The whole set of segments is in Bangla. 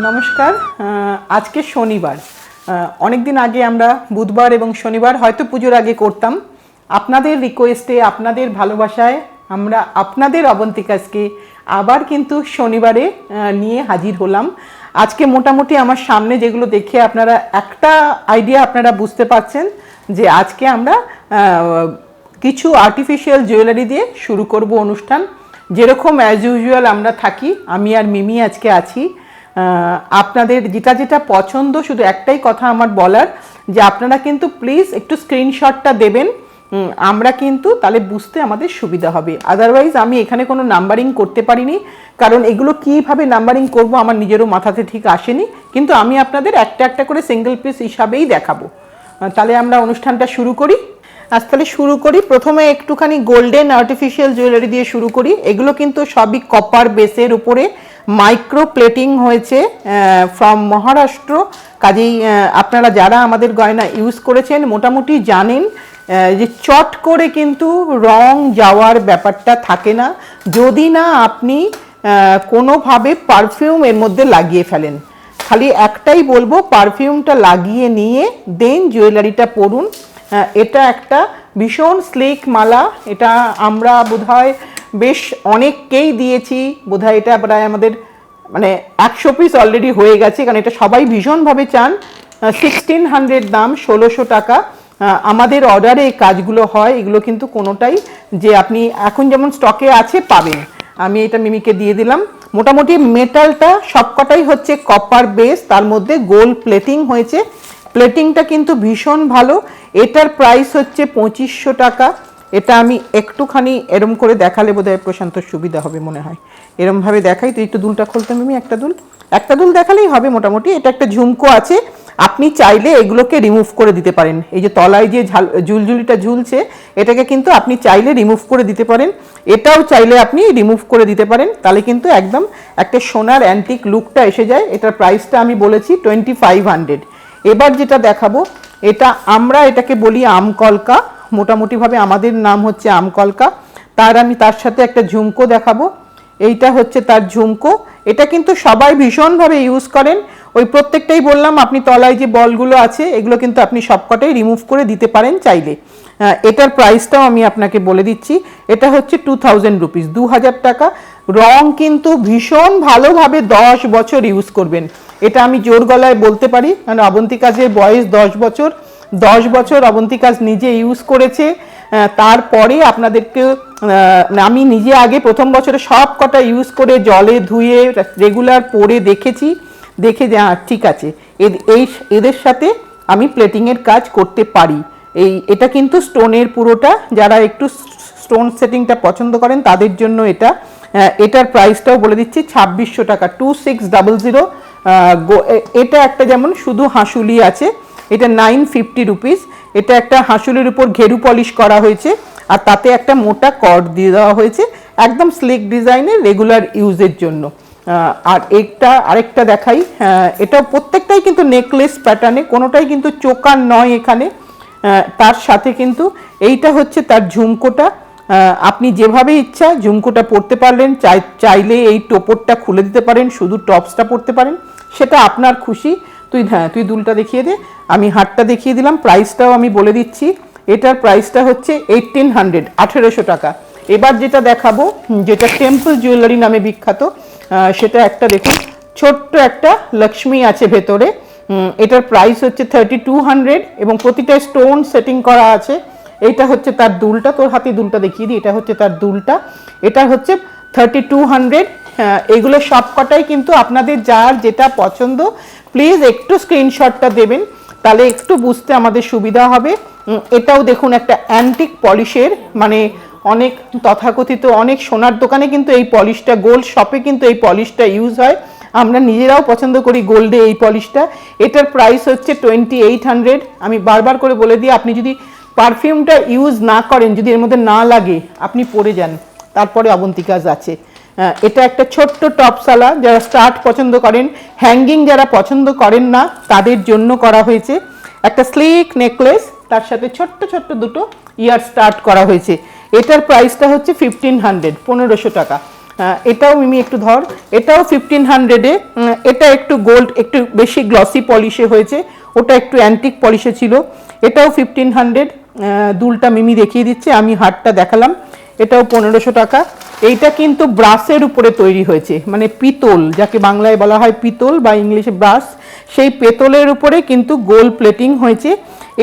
নমস্কার। আজকে শনিবার, অনেক দিন আগে আমরা বুধবার এবং শনিবার হয়তো পুজোর আগে করতাম। আপনাদের রিকোয়েস্টে, আপনাদের ভালোবাসায় আমরা আপনাদের অবন্তিকাজকে আবার কিন্তু শনিবারে নিয়ে হাজির হলাম। আজকে মোটামুটি আমার সামনে যেগুলো দেখে আপনারা একটা আইডিয়া আপনারা বুঝতে পারছেন যে আজকে আমরা কিছু আর্টিফিশিয়াল জুয়েলারি দিয়ে শুরু করব অনুষ্ঠান। যেরকম অ্যাজ ইউজুয়াল আমরা থাকি, আমি আর মিমি আজকে আছি। আপনাদের যেটা যেটা পছন্দ, শুধু একটাই কথা আমার বলার যে আপনারা কিন্তু প্লিজ একটু স্ক্রিনশটটা দেবেন, আমরা কিন্তু তাহলে বুঝতে আমাদের সুবিধা হবে। আদারওয়াইজ আমি এখানে কোনো নাম্বারিং করতে পারিনি, কারণ এগুলো কীভাবে নাম্বারিং করব আমার নিজেরও মাথাতে ঠিক আসেনি, কিন্তু আমি আপনাদের একটা একটা করে সিঙ্গেল পিস হিসাবেই দেখাবো। তাহলে আমরা অনুষ্ঠানটা শুরু করি। আজ তাহলে শুরু করি। প্রথমে একটুখানি গোল্ডেন আর্টিফিশিয়াল জুয়েলারি দিয়ে শুরু করি। এগুলো কিন্তু সবই কপার বেসের উপরে মাইক্রো প্লেটিং হয়েছে ফ্রম মহারাষ্ট্র। কাজেই আপনারা যারা আমাদের গয়না ইউজ করেছেন মোটামুটি জানেন যে চট করে কিন্তু রং যাওয়ার ব্যাপারটা থাকে না, যদি না আপনি কোনোভাবে পারফিউম এর মধ্যে লাগিয়ে ফেলেন। খালি একটাই বলবো, পারফিউমটা লাগিয়ে নিয়ে দেন জুয়েলারিটা পরুন। এটা একটা ভীষণ স্লিক মালা। এটা আমরা বোধহয় বেশ অনেককেই দিয়েছি, বোধহয় এটা প্রায় আমাদের 100 পিস অলরেডি হয়ে গেছে, কারণ এটা সবাই ভীষণভাবে চান। 1600 দাম, 1600 টাকা। আমাদের অর্ডারে এই কাজগুলো হয়। এগুলো কিন্তু কোনোটাই যে আপনি এখন যেমন স্টকে আছে পাবেন। আমি এটা মিমিকে দিয়ে দিলাম। মোটামুটি মেটালটা সবকটাই হচ্ছে কপার বেস, তার মধ্যে গোল্ড প্লেটিং হয়েছে। প্লেটিংটা কিন্তু ভীষণ ভালো। এটার প্রাইস হচ্ছে 2500 টাকা। এটা আমি একটুখানি এরম করে দেখালে বোধহয় প্রশান্তর সুবিধা হবে মনে হয়। এরমভাবে দেখাই। তো একটু দুলটা খুলতে মিমি, একটা দুল দেখালেই হবে মোটামুটি। এটা একটা ঝুমকো আছে, আপনি চাইলে এগুলোকে রিমুভ করে দিতে পারেন। এই যে তলায় যে ঝুলঝুলিটা ঝুলছে, এটাকে কিন্তু আপনি চাইলে রিমুভ করে দিতে পারেন। এটাও চাইলে আপনি রিমুভ করে দিতে পারেন, তাহলে কিন্তু একদম একটা সোনার অ্যান্টিক লুকটা এসে যায়। এটার প্রাইসটা আমি বলেছি 2500। এবার যেটা দেখাবো, আমরা এটাকে বলি আমকলকা। মোটামুটিভাবে আমাদের নাম হচ্ছে আমকলকা। আমি তার সাথে একটা ঝুমকো দেখাবো। এইটা হচ্ছে তার ঝুমকো। এটা কিন্তু সবাই ভীষণভাবে ইউজ করেন। ওই প্রত্যেকটাই বললাম, আপনি তলায় যে বলগুলো আছে এগুলো কিন্তু আপনি সবকটাই রিমুভ করে দিতে পারেন চাইলে। এটার প্রাইসটাও আমি আপনাকে বলে দিচ্ছি। এটা হচ্ছে 2000 রুপিস, 2000 টাকা। রং কিন্তু ভীষণ ভালোভাবে 10 বছর ইউজ করবেন, এটা আমি জোর গলায় বলতে পারি, কারণ অবন্তিকাজের বয়স 10 বছর। 10 বছর অবন্তিকাজ নিজে ইউজ করেছে। তারপরে আপনাদেরকে আমি নিজে আগে প্রথম বছরে সব কটা ইউজ করে জলে ধুয়ে রেগুলার পরে দেখেছি, দেখে যে ঠিক আছে, এদের সাথে আমি প্লেটিংয়ের কাজ করতে পারি। এটা কিন্তু স্টোনের পুরোটা, যারা একটু স্টোন সেটিংটা পছন্দ করেন তাদের জন্য এটা। এটার প্রাইসটাও বলে দিচ্ছি 2600 টাকা, 2600। এটা একটা যেমন শুধু হাঁসুলি আছে, এটা 950 রুপিস। এটা একটা হাঁসুলির উপর ঘেরু পলিশ করা হয়েছে, আর তাতে একটা মোটা কর্ড দিয়ে দেওয়া হয়েছে, একদম স্লিক ডিজাইনের, রেগুলার ইউজের জন্য। আর আরেকটা দেখাই। এটা প্রত্যেকটাই কিন্তু নেকলেস প্যাটার্নে, কোনোটাই কিন্তু চোকার নয় এখানে। তার সাথে কিন্তু এইটা হচ্ছে তার ঝুমকোটা। আপনি যেভাবে ইচ্ছা ঝুমকোটা পরতে পারলেন, চাইলে এই টোপরটা খুলে দিতে পারেন, শুধু টপসটা পরতে পারেন, সেটা আপনার খুশি। তুই দুলটা দেখিয়ে দে, আমি হাতটা দেখিয়ে দিলাম। প্রাইসটাও আমি বলে দিচ্ছি, এটার প্রাইসটা হচ্ছে 1800, 1800 টাকা। এবার যেটা দেখাবো, যেটা টেম্পল জুয়েলারি নামে বিখ্যাত, সেটা একটা দেখুন, ছোট্ট একটা লক্ষ্মী আছে ভেতরে। এটার প্রাইস হচ্ছে 3200 এবং প্রতিটা স্টোন সেটিং করা আছে। এইটা হচ্ছে তার দুলটা, তোর হাতে দুলটা দেখিয়ে দিই। এটা হচ্ছে তার দুলটা, এটা হচ্ছে 3200। এগুলো সবকটাই কিন্তু আপনাদের যার যেটা পছন্দ প্লিজ একটু স্ক্রিনশটটা দেবেন, তাহলে একটু বুঝতে আমাদের সুবিধা হবে। এটাও দেখুন একটা অ্যান্টিক পলিশের, অনেক তথাকথিত অনেক সোনার দোকানে কিন্তু এই পলিশটা, গোল্ড শপে কিন্তু এই পলিশটা ইউজ হয়। আমরা নিজেরাও পছন্দ করি গোল্ডে এই পলিশটা। এটার প্রাইস হচ্ছে 2800। আমি বারবার করে বলে দিই, আপনি যদি পারফিউমটা ইউজ না করেন, যদি এর মধ্যে না লাগে, আপনি পরে যান, তারপরে অবন্তিকাজ আছে। এটা একটা ছোট্ট টপসালা, যারা স্টার্ট পছন্দ করেন, হ্যাঙ্গিং যারা পছন্দ করেন না তাদের জন্য করা হয়েছে। একটা স্লিক নেকলেস, তার সাথে ছোট্ট ছোট্ট দুটো ইয়ার স্টার্ট করা হয়েছে। এটার প্রাইসটা হচ্ছে 1500, 1500 টাকা। এটাও মিমি একটু ধর, এটাও 1500-এ। এটা একটু গোল্ড, একটু বেশি গ্লসি পলিশে হয়েছে, ওটা একটু অ্যান্টিক পলিশে ছিল। এটাও 1500। দুলটা মিমি দেখিয়ে দিচ্ছে, আমি হারটা দেখালাম। এটাও 1500 টাকা। এইটা কিন্তু ব্রাসের উপরে তৈরি হয়েছে, মানে পিতল, যাকে বাংলায় বলা হয় পিতল বা ইংলিশে ব্রাস, সেই পেতলের উপরে কিন্তু গোল্ড প্লেটিং হয়েছে।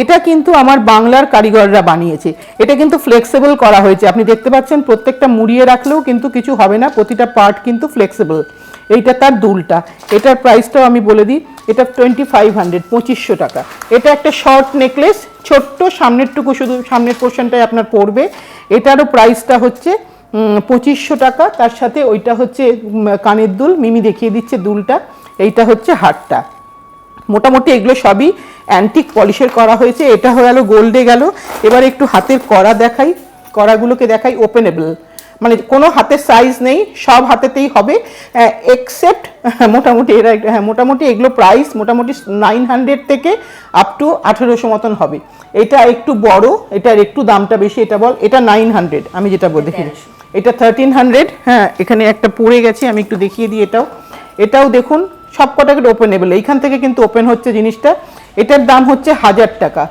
এটা কিন্তু আমার বাংলার কারিগররা বানিয়েছে। এটা কিন্তু ফ্লেক্সিবল করা হয়েছে, আপনি দেখতে পাচ্ছেন প্রত্যেকটা মুড়িয়ে রাখলেও কিন্তু কিছু হবে না, প্রতিটা পার্ট কিন্তু ফ্লেক্সিবল। এইটা তার দুলটা। এটার প্রাইসটাও আমি বলে দিই, এটা 2500, 2500 টাকা। এটা একটা শর্ট নেকলেস, ছোট্ট, সামনেরটুকু শুধু সামনের পোর্শনটাই আপনার পড়বে। এটারও প্রাইসটা হচ্ছে 2500 টাকা। তার সাথে ওইটা হচ্ছে কানের দুল, মিমি দেখিয়ে দিচ্ছে দুলটা। এইটা হচ্ছে হারটা। মোটামুটি এগুলো সবই অ্যান্টিক পলিশের করা হয়েছে। এটা হয়ে গেল গোল্ডে গেল। এবার একটু হাতের কড়া দেখাই, কড়াগুলোকে দেখাই ওপেনেবল, মানে কোনো হাতের সাইজ নেই, সব হাতেতেই হবে এক্সেপ্ট মোটামুটি এরা, হ্যাঁ মোটামুটি এগুলো প্রাইস মোটামুটি 900 থেকে আপ টু 1800 মতন হবে। এটা একটু বড়, এটার একটু দামটা বেশি। এটা বল, এটা 900, আমি যেটা বল দেখি, এটা 1300। হ্যাঁ, এখানে একটা পড়ে গেছে, আমি একটু দেখিয়ে দিই। এটাও দেখুন সব কটাকে ওপেনেবল, এইখান থেকে কিন্তু ওপেন হচ্ছে জিনিসটা। এটার দাম হচ্ছে 1000 টাকা,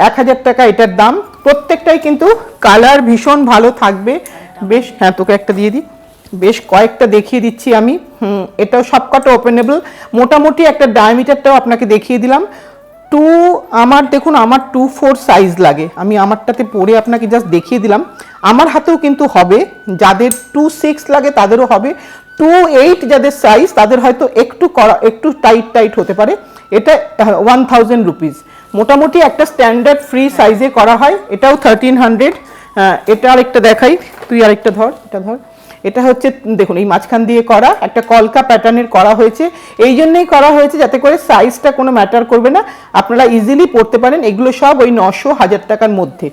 1000 টাকা এটার দাম। প্রত্যেকটাই কিন্তু কালার ভীষণ ভালো থাকবে বেশ। হ্যাঁ, তোকে একটা দিয়ে দিই, বেশ কয়েকটা দেখিয়ে দিচ্ছি আমি। এটাও সবকটা ওপেনেবল। মোটামুটি একটা ডায়ামিটারটাও আপনাকে দেখিয়ে দিলাম। আমার দেখুন, আমার 2-4 সাইজ লাগে, আমি আমারটাতে পরে আপনাকে জাস্ট দেখিয়ে দিলাম। আমার হাতেও কিন্তু হবে, যাদের 2-6 লাগে তাদেরও হবে, 2-8 যাদের সাইজ তাদের হয়তো একটু টাইট হতে পারে। এটা 1000 রুপিস, মোটামুটি একটা স্ট্যান্ডার্ড ফ্রি সাইজে করা হয়। এটাও 1300। এটা আরেকটা দেখাই, তুই আরেকটা ধর, এটা ধর। এটা হচ্ছে দেখুন এই মাঝখান দিয়ে করা একটা কলকা প্যাটার্নের করা হয়েছে। এই জন্যই করা হয়েছে যাতে করে সাইজটা কোনো ম্যাটার করবে না, আপনারা ইজিলি পড়তে পারেন। এগুলো সব ওই 900-1000 টাকার মধ্যে।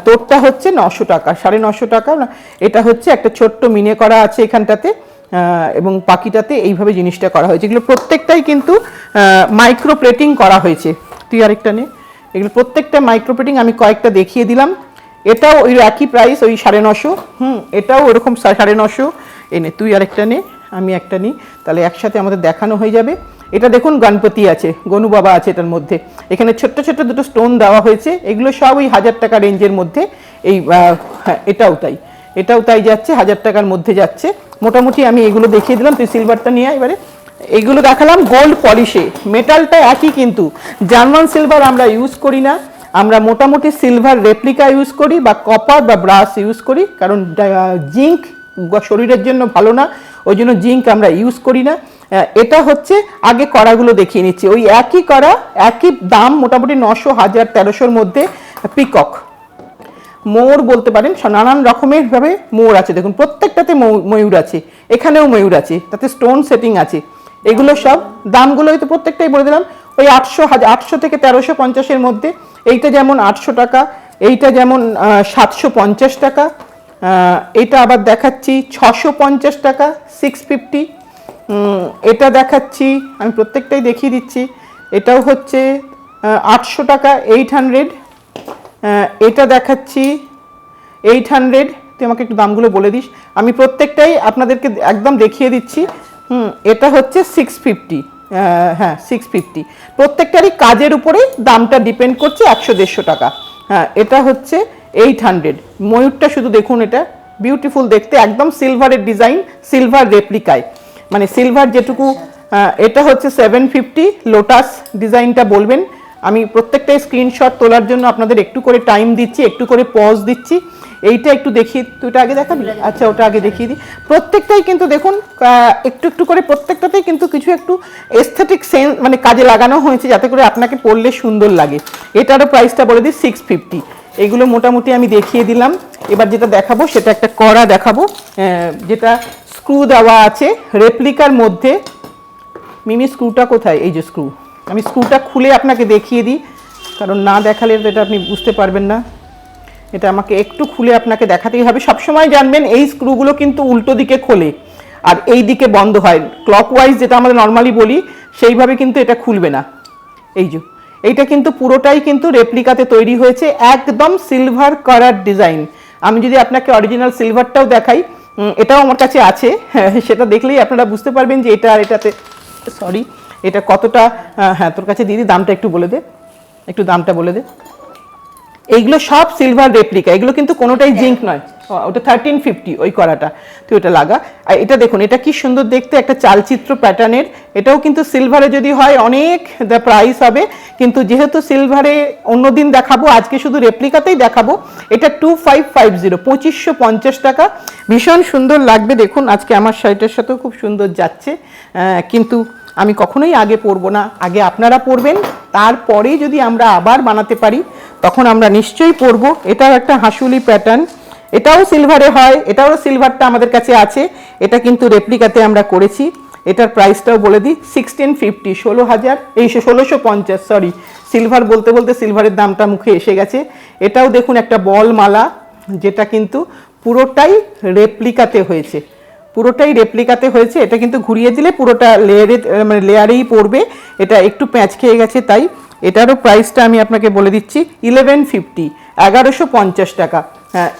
তোরটা হচ্ছে 900 টাকা, 950 টাকা। এটা হচ্ছে একটা ছোট্ট মিনে করা আছে এখানটাতে, এবং বাকিটাতে এইভাবে জিনিসটা করা হয়েছে। এগুলো প্রত্যেকটাই কিন্তু মাইক্রো প্লেটিং করা হয়েছে। তুই আরেকটা নে, এগুলো প্রত্যেকটা মাইক্রো প্লেটিং, আমি কয়েকটা দেখিয়ে দিলাম। এটাও ওই একই প্রাইস, ওই 950। এটাও ওরকম 950। এনে তুই আরেকটা নে, আমি একটা নিই, তাহলে একসাথে আমাদের দেখানো হয়ে যাবে। এটা দেখুন গণপতি আছে, গনু বাবা আছে এটার মধ্যে। এখানে ছোট্ট ছোট্ট দুটো স্টোন দেওয়া হয়েছে। এগুলো সব ওই 1000 টাকা রেঞ্জের মধ্যে। এই হ্যাঁ, এটাও তাই যাচ্ছে, 1000 টাকার মধ্যে যাচ্ছে। মোটামুটি আমি এগুলো দেখিয়ে দিলাম, তুই সিলভারটা নিয়ে এবারে। এগুলো দেখালাম গোল্ড পলিশে, মেটালটা একই, কিন্তু জার্মান সিলভার আমরা ইউজ করি না, আমরা মোটামুটি সিলভার রেপ্লিকা ইউজ করি বা কপার বা ব্রাস ইউজ করি, কারণ জিঙ্ক শরীরের জন্য ভালো না, ওই জন্য জিঙ্ক আমরা ইউজ করি না। এটা হচ্ছে আগে কড়াগুলো দেখিয়ে নিচ্ছি, ওই একই কড়া, একই দাম, মোটামুটি 900, 1000, 1300-র মধ্যে। পিকক ময়ূর বলতে পারেন, নানান রকমের ভাবে ময়ূর আছে। দেখুন প্রত্যেকটাতে ময়ূর আছে, এখানেও ময়ূর আছে, তাতে স্টোন সেটিং আছে। এগুলো সব দামগুলো তো প্রত্যেকটাই বলে দিলাম, ওই 800 থেকে 1350-এর মধ্যে। এইটা যেমন 800 টাকা, এইটা যেমন 750 টাকা, এটা আবার দেখাচ্ছি 650 টাকা, 650। এটা দেখাচ্ছি, আমি প্রত্যেকটাই দেখিয়ে দিচ্ছি। এটাও হচ্ছে 800 টাকা, 800। এটা দেখাচ্ছি 800। তুই আমাকে একটু দামগুলো বলে দিস, আমি প্রত্যেকটাই আপনাদেরকে একদম দেখিয়ে দিচ্ছি। এটা হচ্ছে 650। হ্যাঁ 650। প্রত্যেকটারই কাজের উপরে দামটা ডিপেন্ড করছে, 100-150 টাকা। হ্যাঁ, এটা হচ্ছে 800। ময়ূরটা শুধু দেখুন, এটা বিউটিফুল দেখতে, একদম সিলভারের ডিজাইন, সিলভার রেপ্লিকায়, মানে সিলভার যেটুকু। এটা হচ্ছে 750। লোটাস ডিজাইনটা বলবেন, আমি প্রত্যেকটাই স্ক্রিনশট তোলার জন্য আপনাদের একটু করে টাইম দিচ্ছি, একটু করে পজ দিচ্ছি। এইটা একটু দেখিয়ে, তুই ওটা আগে দেখাবি? আচ্ছা, ওটা আগে দেখিয়ে দিই। প্রত্যেকটাই কিন্তু দেখুন একটু একটু করে প্রত্যেকটাতেই কিন্তু কিছু একটু এস্থেটিক সেন্স মানে কাজে লাগানো হয়েছে, যাতে করে আপনাকে পরলে সুন্দর লাগে। এটারও প্রাইসটা বলে দিই 650। এগুলো মোটামুটি আমি দেখিয়ে দিলাম। এবার যেটা দেখাবো সেটা একটা কড়া দেখাবো, যেটা স্ক্রু দেওয়া আছে রেপ্লিকার মধ্যে। মিমি স্ক্রুটা কোথায়? এই যে স্ক্রু, আমি স্ক্রুটা খুলে আপনাকে দেখিয়ে দিই, কারণ না দেখালে এটা আপনি বুঝতে পারবেন না। এটা আমাকে একটু খুলে আপনাকে দেখাতেই হবে। সবসময় জানবেন এই স্ক্রুগুলো কিন্তু উল্টো দিকে খোলে আর এই দিকে বন্ধ হয়, ক্লকওয়াইজ যেটা আমরা নর্মালি বলি সেইভাবে কিন্তু এটা খুলবে না। এই যে এইটা কিন্তু পুরোটাই কিন্তু রেপ্লিকাতে তৈরি হয়েছে, একদম সিলভার করার ডিজাইন। আমি যদি আপনাকে অরিজিনাল সিলভারটাও দেখাই, এটাও আমার কাছে আছে, সেটা দেখলেই আপনারা বুঝতে পারবেন যে এটা আর এটাতে, সরি, এটা কতটা। হ্যাঁ, তোর কাছে দিদি দামটা একটু বলে দে, একটু দামটা বলে দে। এইগুলো সব সিলভার রেপ্লিকা, এগুলো কিন্তু কোনোটাই জিঙ্ক নয়। ওটা 1350 ওই করাটা, তুই ওটা লাগা। আর এটা দেখুন, এটা কি সুন্দর দেখতে, একটা চালচিত্র প্যাটার্নের। এটাও কিন্তু সিলভারে যদি হয় অনেক প্রাইস হবে, কিন্তু যেহেতু সিলভারে অন্যদিন দেখাবো, আজকে শুধু রেপ্লিকাতেই দেখাবো। এটা 2550, 2550 টাকা। ভীষণ সুন্দর লাগবে, দেখুন আজকে আমার শাড়িটার সাথেও খুব সুন্দর যাচ্ছে। কিন্তু আমি কখনোই আগে পরবো না, আগে আপনারা পরবেন, তারপরে যদি আমরা আবার বানাতে পারি তখন আমরা নিশ্চয়ই পরবো। এটাও একটা হাসুলি প্যাটার্ন, এটাও সিলভারে হয়, এটাও সিলভারটা আমাদের কাছে আছে। এটা কিন্তু রেপ্লিকাতে আমরা করেছি। এটার প্রাইসটাও বলে দিই, 1650, 1650, সরি, সিলভার বলতে বলতে সিলভারের দামটা মুখে এসে গেছে। এটাও দেখুন একটা বল মালা, যেটা কিন্তু পুরোটাই রেপ্লিকাতে হয়েছে, পুরোটাই রেপ্লিকাতে হয়েছে। এটা কিন্তু ঘুরিয়ে দিলে পুরোটা মানে লেয়ারেই পড়বে। এটা একটু প্যাঁচ খেয়ে গেছে, তাই এটারও প্রাইসটা আমি আপনাকে বলে দিচ্ছি, 1150, 1150 টাকা।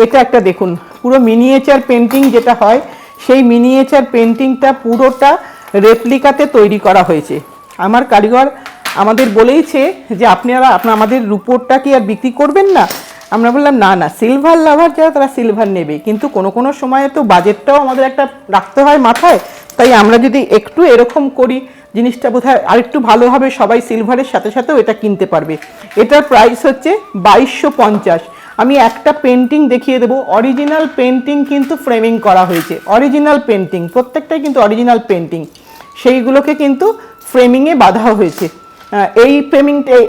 এটা একটা দেখুন, পুরো মিনিয়েচার পেন্টিং যেটা হয়, সেই মিনিয়েচার পেন্টিংটা পুরোটা রেপ্লিকাতে তৈরি করা হয়েছে। আমার কারিগর আমাদের বলেইছে যে আপনারা আমাদের রূপোরটা কি আর বিক্রি করবেন না? আমরা বললাম না না, সিলভার লাভার যারা তারা সিলভার নেবে, কিন্তু কোনো কোনো সময়ে তো বাজেটটাও আমাদের একটা রাখতে হয় মাথায়। তাই আমরা যদি একটু এরকম করি, জিনিসটা বোধহয় আরেকটু ভালো হবে, সবাই সিলভারের সাথে সাথেও এটা কিনতে পারবে। এটার প্রাইস হচ্ছে 2250। আমি একটা পেন্টিং দেখিয়ে দেবো, অরিজিনাল পেন্টিং কিন্তু ফ্রেমিং করা হয়েছে, অরিজিনাল পেন্টিং, প্রত্যেকটাই কিন্তু অরিজিনাল পেন্টিং, সেইগুলোকে কিন্তু ফ্রেমিংয়ে বাঁধা হয়েছে।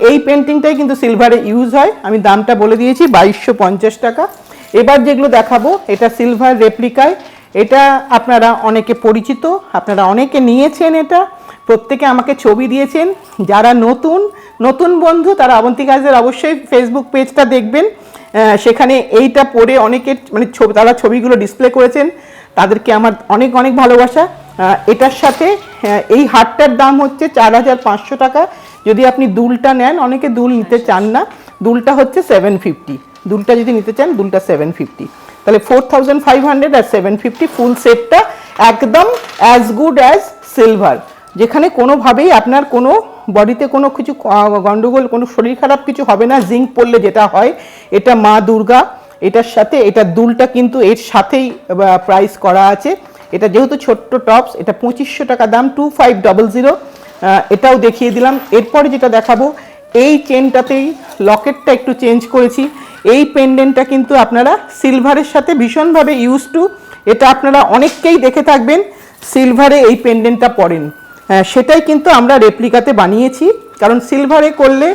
এই পেন্টিংটাই কিন্তু সিলভারে ইউজ হয়। আমি দামটা বলে দিয়েছি, 2250 টাকা। এবার যেগুলো দেখাবো, এটা সিলভার রেপ্লিকায়, এটা আপনারা অনেকে পরিচিত, আপনারা অনেকে নিয়েছেন, এটা প্রত্যেকে আমাকে ছবি দিয়েছেন। যারা নতুন নতুন বন্ধু তারা অবন্তিকাজের অবশ্যই ফেসবুক পেজটা দেখবেন, সেখানে এইটা পরে অনেকে মানে তারা ছবিগুলো ডিসপ্লে করেছেন, তাদেরকে আমার অনেক অনেক ভালোবাসা। এটার সাথে এই হারটার দাম হচ্ছে 4500 টাকা। যদি আপনি দুলটা নেন, অনেকে দুল নিতে চান না, দুলটা হচ্ছে 750, দুলটা যদি নিতে চান দুলটা 750, তাহলে 4500 আর 750 ফুল সেটটা একদম অ্যাজ গুড অ্যাজ সিলভার, যেখানে কোনোভাবেই আপনার কোনো বডিতে কোনো কিছু গন্ডগোল, কোনো শরীর খারাপ কিছু হবে না। জিঙ্ক পড়লে যেটা হয়, এটা মা দুর্গা, এটার সাথে এটা দুলটা কিন্তু এর সাথেই প্রাইস করা আছে। এটা যেহেতু ছোট্ট টপস, এটা 2500 টাকা দাম, 2500। এটাও দেখিয়ে দিলাম। এরপরে যেটা দেখাবো, এই চেনটাতেই লকেটটা একটু চেঞ্জ করেছি। এই পেন্ডেন্টটা কিন্তু আপনারা সিলভারের সাথে ভীষণভাবে ইউজ টু, এটা আপনারা অনেককেই দেখে থাকবেন সিলভারে এই পেন্ডেন্টটা পরেন, সেটাই কিন্তু আমরা রেপ্লিকাতে বানিয়েছি। কারণ সিলভারে করলে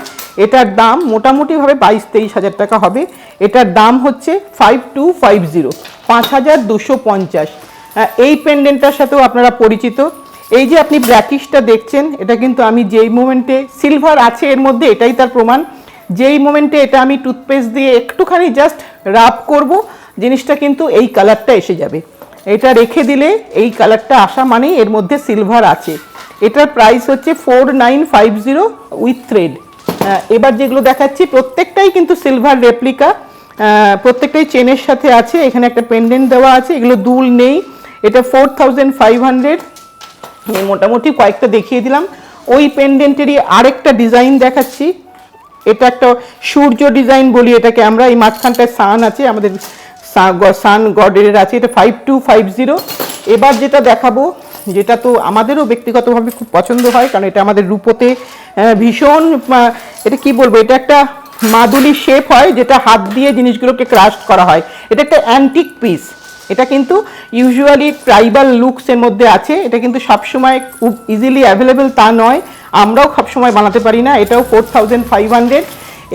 এটার দাম মোটামুটিভাবে 22-23 হাজার টাকা হবে। এটার দাম হচ্ছে 5250, 5250। এই পেন্ডেন্টটার সাথেও আপনারা পরিচিত। এই যে আপনি ব্ল্যাকিশটা দেখছেন, এটা কিন্তু আমি যেই মোমেন্টে সিলভার আছে এর মধ্যে, এটাই তার প্রমাণ। যেই মোমেন্টে এটা আমি টুথপেস্ট দিয়ে একটুখানি জাস্ট রাব করব, জিনিসটা কিন্তু এই কালারটা এসে যাবে। এটা রেখে দিলে এই কালারটা আসা মানেই এর মধ্যে সিলভার আছে। এটার প্রাইস হচ্ছে 4950 উইথ থ্রেড। এবার যেগুলো দেখাচ্ছি প্রত্যেকটাই কিন্তু সিলভার রেপ্লিকা, প্রত্যেকটাই চেনের সাথে আছে। এখানে একটা পেন্ডেন্ট দেওয়া আছে, এগুলো দুল নেই। এটা 4500। মোটামুটি কয়েকটা দেখিয়ে দিলাম। ওই পেন্ডেন্টেরই আরেকটা ডিজাইন দেখাচ্ছি। এটা একটা সূর্য ডিজাইন বলি এটাকে আমরা, এই মাঝখানটায় সান আছে, আমাদের সান গডের আছে। এটা 5250। এবার যেটা দেখাবো, যেটা তো আমাদেরও ব্যক্তিগতভাবে খুব পছন্দ হয়, কারণ এটা আমাদের রূপোতে ভীষণ, এটা কি বলবো, এটা একটা মাদুলি শেপ হয়, যেটা হাত দিয়ে জিনিসগুলোকে ক্রাশ করা হয়। এটা একটা অ্যান্টিক পিস। এটা কিন্তু ইউজুয়ালি ট্রাইবাল লুকসের মধ্যে আছে। এটা কিন্তু সবসময় খুব ইজিলি অ্যাভেলেবেল তা নয়, আমরাও সবসময় বানাতে পারি না। এটাও 4500।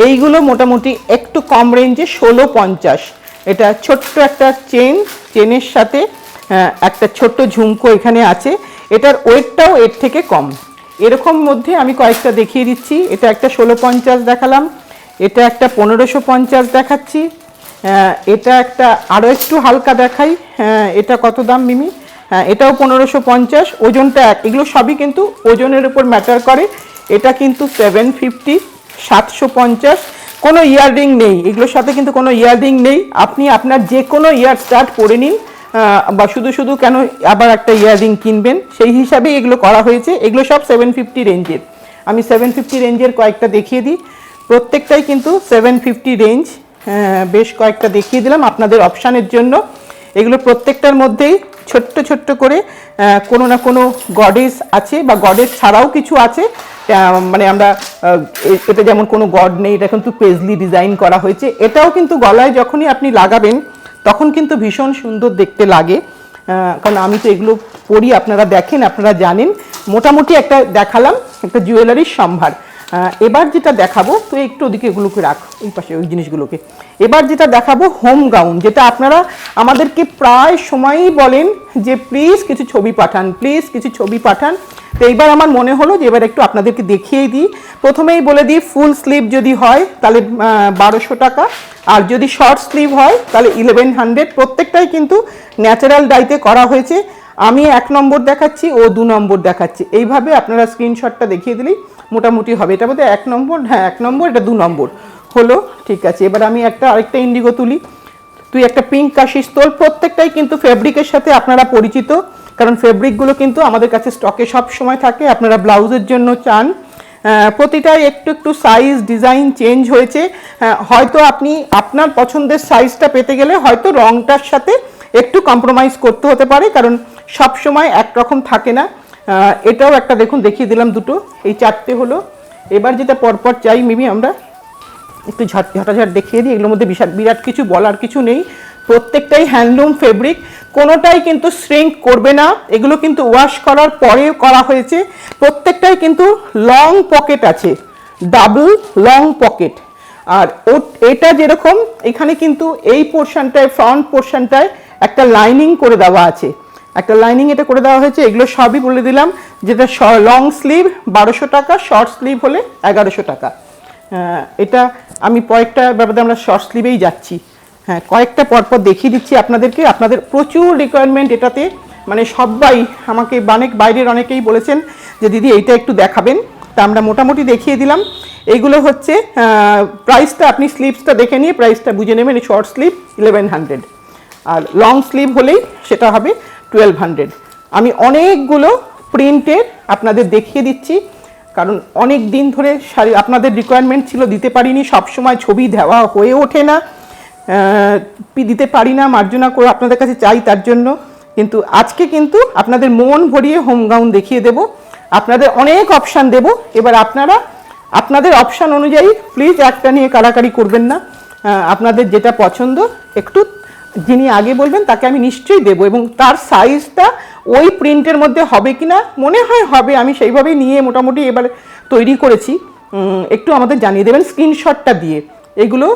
এইগুলো মোটামুটি একটু কম রেঞ্জে 1650। এটা ছোট্ট একটা চেনের সাথে একটা ছোট্ট ঝুমকো এখানে আছে। এটার ওয়েটটাও এর থেকে কম। এরকম মধ্যে আমি কয়েকটা দেখিয়ে দিচ্ছি। এটা একটা 1650 দেখালাম, এটা একটা 1550 দেখাচ্ছি, এটা একটা আরও একটু হালকা দেখাই। এটা কত দাম মিমি? এটাও 1550। ওজনটা এগুলো সবই কিন্তু ওজনের উপর ম্যাটার করে। এটা কিন্তু 750, 750। কোনো ইয়াররিং নেই এগুলোর সাথে, কিন্তু কোনো ইয়াররিং নেই। আপনি আপনার যে কোনো ইয়ার স্টার্ট পরে নিন, বা শুধু শুধু কেন আবার একটা ইয়াররিং কিনবেন, সেই হিসাবে এগুলো করা হয়েছে। এগুলো সব 750 রেঞ্জের। আমি 750 রেঞ্জের কয়েকটা দেখিয়ে দিই। প্রত্যেকটাই কিন্তু 750 রেঞ্জ। বেশ কয়েকটা দেখিয়ে দিলাম আপনাদের অপশানের জন্য। এগুলো প্রত্যেকটার মধ্যেই ছোট্ট ছোট্ট করে কোনো না কোনো গডেস আছে বা গডেস ছাড়াও কিছু আছে। মানে আমরা এটা যেমন কোনো গড নেই, এটা কিন্তু পেজলি ডিজাইন করা হয়েছে। এটাও কিন্তু গলায় যখনই আপনি লাগাবেন তখন কিন্তু ভীষণ সুন্দর দেখতে লাগে। কারণ আমি তো এগুলো পরি, আপনারা দেখেন, আপনারা জানেন। মোটামুটি একটা দেখালাম একটা জুয়েলারির সম্ভার। এবার যেটা দেখাবো, তো একটু ওদিকে এগুলোকে রাখ, এই পাশে ওই জিনিসগুলোকে। এবার যেটা দেখাবো হোম গাউন, যেটা আপনারা আমাদেরকে প্রায় সময়ই বলেন যে প্লিজ কিছু ছবি পাঠান, প্লিজ কিছু ছবি পাঠান। তো এইবার আমার মনে হলো যে এবার একটু আপনাদেরকে দেখিয়েই দিই। প্রথমেই বলে দিই, ফুল স্লিভ যদি হয় তাহলে 1200 টাকা, আর যদি শর্ট স্লিভ হয় তাহলে 1100। প্রত্যেকটাই কিন্তু ন্যাচারাল ডাইতে করা হয়েছে। আমি 1 নম্বর দেখাচ্ছি, ও 2 নম্বর দেখাচ্ছি। এইভাবে আপনারা স্ক্রিনশটটা দেখিয়ে দিলেই মোটামুটি হবে। এটা বোধহয় 1 নম্বর, হ্যাঁ 1 নম্বর, এটা 2 নম্বর হলো। ঠিক আছে, এবার আমি আরেকটা ইন্ডিগো তুলি। তুই একটা পিঙ্ক কাশিস তোল। প্রত্যেকটাই কিন্তু ফেব্রিকের সাথে আপনারা পরিচিত, কারণ ফেব্রিকগুলো কিন্তু আমাদের কাছে স্টকে সব সময় থাকে। আপনারা ব্লাউজের জন্য চান, প্রতিটাই একটু একটু সাইজ ডিজাইন চেঞ্জ হয়েছে। হয়তো আপনি আপনার পছন্দের সাইজটা পেতে গেলে হয়তো রংটার সাথে একটু কম্প্রোমাইজ করতে হতে পারে, কারণ সব সময় একরকম থাকে না। এটাও একটা দেখুন, দেখিয়ে দিলাম দুটো, এই 4টে হলো। এবার যেটা পরপর চাই, মেবি আমরা একটু ঝটাঝট দেখিয়ে দিই। এগুলোর মধ্যে বিরাট কিছু বলার কিছু নেই। প্রত্যেকটাই হ্যান্ডলুম ফেব্রিক, কোনোটাই কিন্তু শ্রিঙ্ক করবে না। এগুলো কিন্তু ওয়াশ করার পরেও করা হয়েছে। প্রত্যেকটাই কিন্তু লং পকেট আছে, ডাবল লং পকেট। আর এটা যেরকম এখানে কিন্তু এই পোর্শনটায়, ফ্রন্ট পোর্শনটায় একটা লাইনিং করে দেওয়া আছে, একটা লাইনিং এটা করে দেওয়া হয়েছে। এগুলো সবই বলে দিলাম। যেটা লং স্লিভ 1200 টাকা, শর্ট স্লিভ হলে 1100 টাকা। এটা আমি কয়েকটা ব্যাপারে আমরা শর্ট স্লিভেই যাচ্ছি। হ্যাঁ, কয়েকটা পরপর দেখিয়ে দিচ্ছি আপনাদেরকে। আপনাদের প্রচুর রিকোয়ারমেন্ট এটাতে, মানে সবাই আমাকে বাইরের অনেকেই বলেছেন যে দিদি এইটা একটু দেখাবেন। তা আমরা মোটামুটি দেখিয়ে দিলাম। এইগুলো হচ্ছে প্রাইসটা, আপনি স্লিভসটা দেখে নিয়ে প্রাইসটা বুঝে নেবেন। শর্ট স্লিভ 1100, আর লং স্লিভ হলেই সেটা হবে 1200। আমি অনেকগুলো প্রিন্টের আপনাদের দেখিয়ে দিচ্ছি, কারণ অনেক দিন ধরে আপনাদের রিকোয়ারমেন্ট ছিল, দিতে পারিনি। সবসময় ছবি দেওয়া হয়ে ওঠে না, দিতে পারি না, মার্জনা করে আপনাদের কাছে চাই তার জন্য। কিন্তু আজকে কিন্তু আপনাদের মন ভরিয়ে হোম গাউন দেখিয়ে দেব, আপনাদের অনেক অপশান দেব। এবার আপনারা আপনাদের অপশান অনুযায়ী প্লিজ একটা নিয়ে কাড়াকাড়ি করবেন না। আপনাদের যেটা পছন্দ একটু যিনি আগে বলবেন তাকে আমি নিশ্চয়ই দেবো, এবং তার সাইজটা ওই প্রিন্টের মধ্যে হবে কিনা মনে হয় হবে। আমি সেইভাবেই নিয়ে মোটামুটি এবার তৈরি করেছি। একটু আমাদের জানিয়ে দেবেন স্ক্রিনশটটা দিয়ে। এগুলো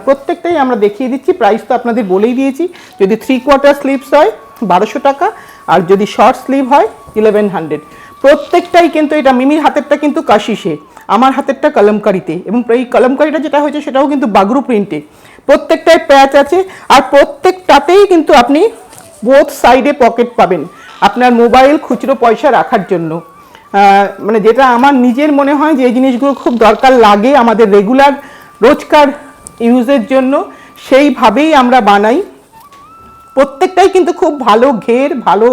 প্রত্যেকটাই আমরা দেখিয়ে দিচ্ছি। প্রাইস তো আপনাদের বলেই দিয়েছি। যদি 3/4 স্লিভস হয় 1200 টাকা, আর যদি শর্ট স্লিভ হয় 1100। প্রত্যেকটাই কিন্তু, এটা মিমির হাতেরটা কিন্তু কাশিসে, আমার হাতেরটা কলমকারিতে, এবং এই কলমকারিটা যেটা হয়েছে সেটাও কিন্তু বাগরু প্রিন্টে। প্রত্যেকটাই প্যাচ আছে, আর প্রত্যেকটাতেই কিন্তু আপনি বোথ সাইডে পকেট পাবেন আপনার মোবাইল খুচরো পয়সা রাখার জন্য। মানে যেটা আমার নিজের মনে হয় যে এই জিনিসগুলো খুব দরকার লাগে আমাদের রেগুলার রোজকার ইউজের জন্য, সেইভাবেই আমরা বানাই। প্রত্যেকটাই কিন্তু খুব ভালো ঘের, ভালো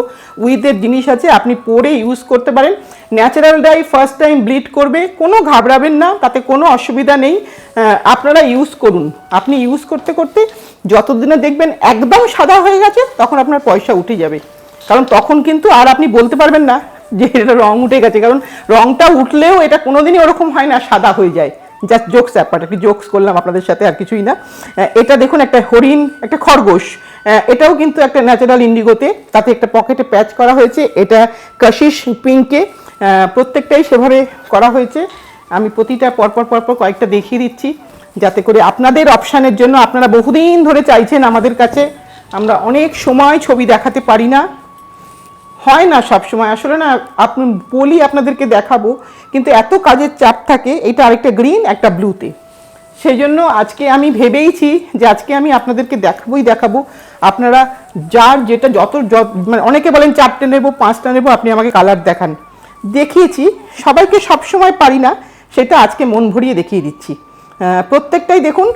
উইথের জিনিস আছে, আপনি পরে ইউজ করতে পারেন। Natural die first time bleed করবে, কোনো ঘাবড়াবেন না, তাতে কোনো অসুবিধা নেই। আপনারা ইউজ করুন। আপনি ইউজ করতে করতে যতদিনে দেখবেন একদম সাদা হয়ে গেছে, তখন আপনার পয়সা উঠে যাবে। কারণ তখন কিন্তু আর আপনি বলতে পারবেন না যে এটা রং উঠে গেছে, কারণ রংটা উঠলেও এটা কোনোদিনই ওরকম হয় না, সাদা হয়ে যায়। জাস্ট জোকস ব্যাপারটা, একটু জোকস করলাম আপনাদের সাথে, আর কিছুই না। এটা দেখুন, একটা হরিণ, একটা খরগোশ, এটাও কিন্তু একটা ন্যাচারাল ইন্ডিগোতে, তাতে একটা পকেটে প্যাচ করা হয়েছে। এটা কাশিস পিঙ্কে, প্রত্যেকটাই সেভাবে করা হয়েছে। আমি প্রতিটা পরপর কয়েকটা দেখিয়ে দিচ্ছি, যাতে করে আপনাদের অপশানের জন্য, আপনারা বহুদিন ধরে চাইছেন আমাদের কাছে, আমরা অনেক সময় ছবি দেখাতে পারি না, হয় না সব সময় আসলে, না আপনি বলি আপনাদেরকে দেখাবো, কিন্তু এত কাজের চাপ থাকে। এটা আরেকটা গ্রিন, একটা ব্লুতে, সেই জন্য আজকে আমি ভেবেইছি যে আজকে আমি আপনাদেরকে দেখাবো। আপনারা যার যেটা মানে অনেকে বলেন 4টে নেবো, 5টা নেবো, আপনি আমাকে কালার দেখান। দেখিয়েছি, সবাইকে সবসময় পারি না, সেটা আজকে মন ভরিয়ে দেখিয়ে দিচ্ছি। প্রত্যেকটাই দেখুন,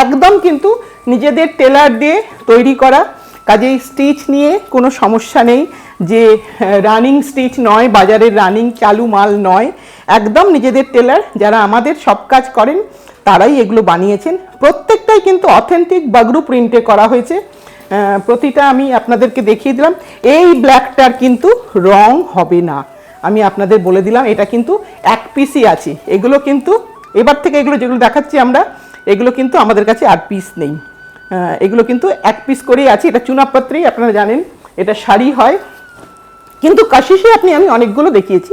একদম কিন্তু নিজেদের টেলার দিয়ে তৈরি করা। কাজেই স্টিচ নিয়ে কোনো সমস্যা নেই, যে রানিং স্টিচ নয়, বাজারের রানিং চালু মাল নয়, একদম নিজেদের টেলার যারা আমাদের সব কাজ করেন তারাই এগুলো বানিয়েছেন। প্রত্যেকটাই কিন্তু অথেন্টিক বাগরু প্রিন্টে করা হয়েছে। প্রতিটা আমি আপনাদেরকে দেখিয়ে দিলাম। এই ব্ল্যাকটার কিন্তু রং হবে না, আমি আপনাদের বলে দিলাম। এটা কিন্তু এক পিসই আছে, এগুলো কিন্তু এবার থেকে এগুলো যেগুলো দেখাচ্ছি আমরা, এগুলো কিন্তু আমাদের কাছে আর পিস নেই, এগুলো কিন্তু এক পিস করেই আছে। এটা চুনাপাত্রেই আপনারা জানেন এটা শাড়ি হয়, কিন্তু কাশিসে আমি অনেকগুলো দেখিয়েছি,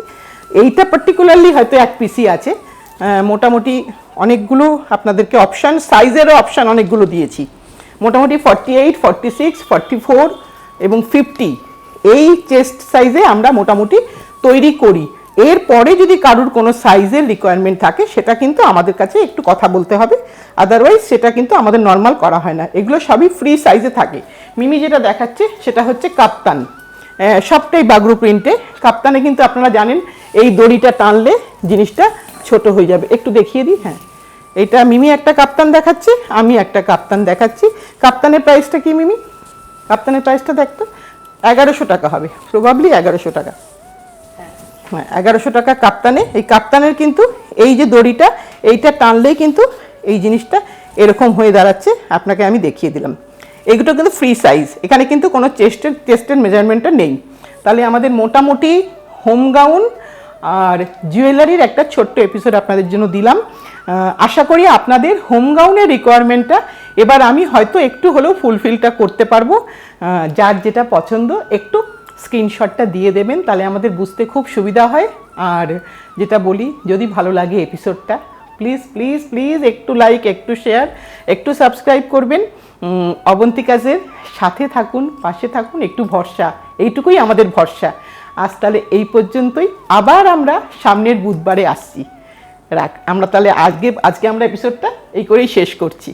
এইটা পার্টিকুলারলি হয়তো এক পিসই আছে। মোটামুটি অনেকগুলো আপনাদেরকে অপশান, সাইজেরও অপশান অনেকগুলো দিয়েছি। মোটামুটি 48, 46, 44 এবং 50 এই চেস্ট সাইজে আমরা মোটামুটি তৈরি করি। এরপরে যদি কারুর কোনো সাইজের রিকোয়ারমেন্ট থাকে সেটা কিন্তু আমাদের কাছে একটু কথা বলতে হবে, আদারওয়াইজ সেটা কিন্তু আমাদের নর্মাল করা হয় না। এগুলো সবই ফ্রি সাইজে থাকে। মিমি যেটা দেখাচ্ছে সেটা হচ্ছে কাপ্তান, সবটাই বাগরু প্রিন্টে। কাপ্তানে কিন্তু আপনারা জানেন এই দড়িটা টানলে জিনিসটা ছোট হয়ে যাবে। একটু দেখিয়ে দিই। হ্যাঁ, এটা মিমি একটা কাপ্তান দেখাচ্ছে, আমি একটা কাপ্তান দেখাচ্ছি। কাপ্তানের প্রাইসটা কি মিমি? কাপ্তানের প্রাইসটা দেখতো 1100 টাকা হবে, প্রবাবলি 1100 টাকা। হ্যাঁ, 1100 টাকা কাপ্তানে। এই কাপ্তানের কিন্তু এই যে দড়িটা, এইটা টানলেই কিন্তু এই জিনিসটা এরকম হয়ে দাঁড়াচ্ছে, আপনাকে আমি দেখিয়ে দিলাম। এগুলো কিন্তু ফ্রি সাইজ, এখানে কিন্তু কোনো চেস্টের মেজারমেন্টটা নেই। তাহলে আমাদের মোটামুটি হোম গাউন আর জুয়েলারির একটা ছোট্ট এপিসোড আপনাদের জন্য দিলাম। আশা করি আপনাদের হোম গাউনের রিকোয়ারমেন্টটা এবার আমি হয়তো একটু হলেও ফুলফিলটা করতে পারবো। যার যেটা পছন্দ একটু স্ক্রিনশটটা দিয়ে দেবেন, তাহলে আমাদের বুঝতে খুব সুবিধা হয়। আর যেটা বলি, যদি ভালো লাগে এপিসোডটা, প্লিজ প্লিজ প্লিজ একটু লাইক, একটু শেয়ার, একটু সাবস্ক্রাইব করবেন। অবন্তিকাজের সাথে থাকুন, পাশে থাকুন, একটু ভরসা, এইটুকুই আমাদের ভরসা। আজ তাহলে এই পর্যন্তই, আবার আমরা সামনের বুধবারে আসছি। আমরা তাহলে আজকে আমরা এপিসোডটা এই করেই শেষ করছি।